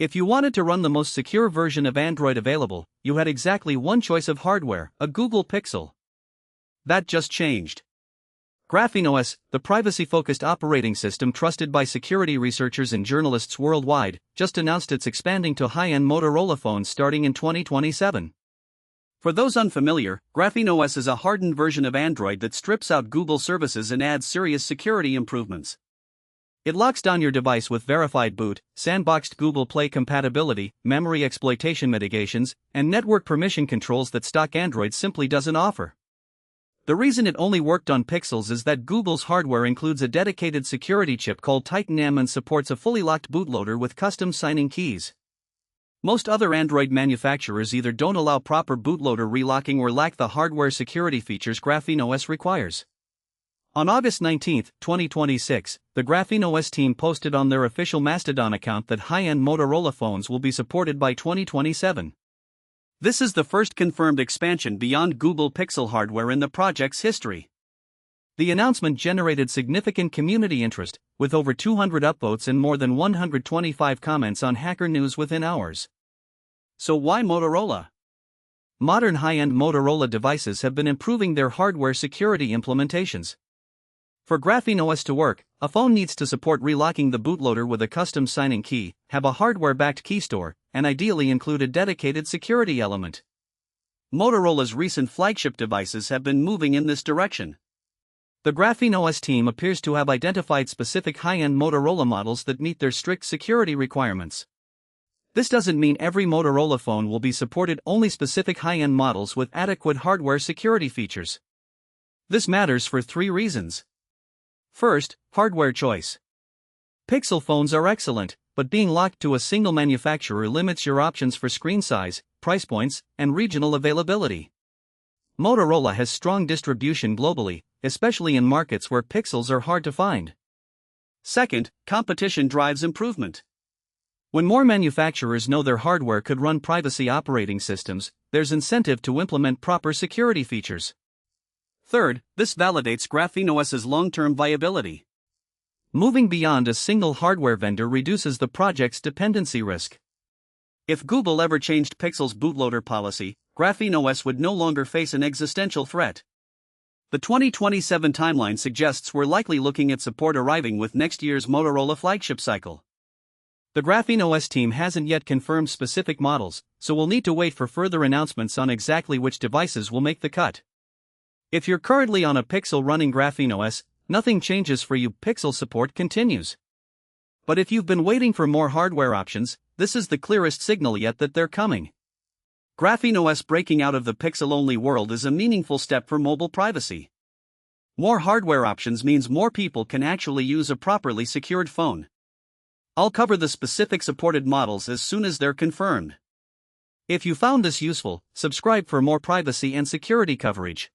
If you wanted to run the most secure version of Android available, you had exactly one choice of hardware: a Google Pixel. That just changed. GrapheneOS, the privacy-focused operating system trusted by security researchers and journalists worldwide, just announced it's expanding to high-end Motorola phones starting in 2027. For those unfamiliar, GrapheneOS is a hardened version of Android that strips out Google services and adds serious security improvements. It locks down your device with verified boot, sandboxed Google Play compatibility, memory exploitation mitigations, and network permission controls that stock Android simply doesn't offer. The reason it only worked on Pixels is that Google's hardware includes a dedicated security chip called Titan M and supports a fully locked bootloader with custom signing keys. Most other Android manufacturers either don't allow proper bootloader relocking or lack the hardware security features GrapheneOS requires. On August 19, 2026, the GrapheneOS team posted on their official Mastodon account that high-end Motorola phones will be supported by 2027. This is the first confirmed expansion beyond Google Pixel hardware in the project's history. The announcement generated significant community interest, with over 200 upvotes and more than 125 comments on Hacker News within hours. So why Motorola? Modern high-end Motorola devices have been improving their hardware security implementations. For GrapheneOS to work, a phone needs to support relocking the bootloader with a custom signing key, have a hardware-backed key store, and ideally include a dedicated security element. Motorola's recent flagship devices have been moving in this direction. The GrapheneOS team appears to have identified specific high-end Motorola models that meet their strict security requirements. This doesn't mean every Motorola phone will be supported, only specific high-end models with adequate hardware security features. This matters for three reasons. First, hardware choice. Pixel phones are excellent, but being locked to a single manufacturer limits your options for screen size, price points, and regional availability. Motorola has strong distribution globally, especially in markets where Pixels are hard to find. Second, competition drives improvement. When more manufacturers know their hardware could run privacy operating systems, there's incentive to implement proper security features. Third, this validates GrapheneOS's long-term viability. Moving beyond a single hardware vendor reduces the project's dependency risk. If Google ever changed Pixel's bootloader policy, GrapheneOS would no longer face an existential threat. The 2027 timeline suggests we're likely looking at support arriving with next year's Motorola flagship cycle. The GrapheneOS team hasn't yet confirmed specific models, so we'll need to wait for further announcements on exactly which devices will make the cut. If you're currently on a Pixel running GrapheneOS, nothing changes for you. Pixel support continues. But if you've been waiting for more hardware options, this is the clearest signal yet that they're coming. GrapheneOS breaking out of the Pixel-only world is a meaningful step for mobile privacy. More hardware options means more people can actually use a properly secured phone. I'll cover the specific supported models as soon as they're confirmed. If you found this useful, subscribe for more privacy and security coverage.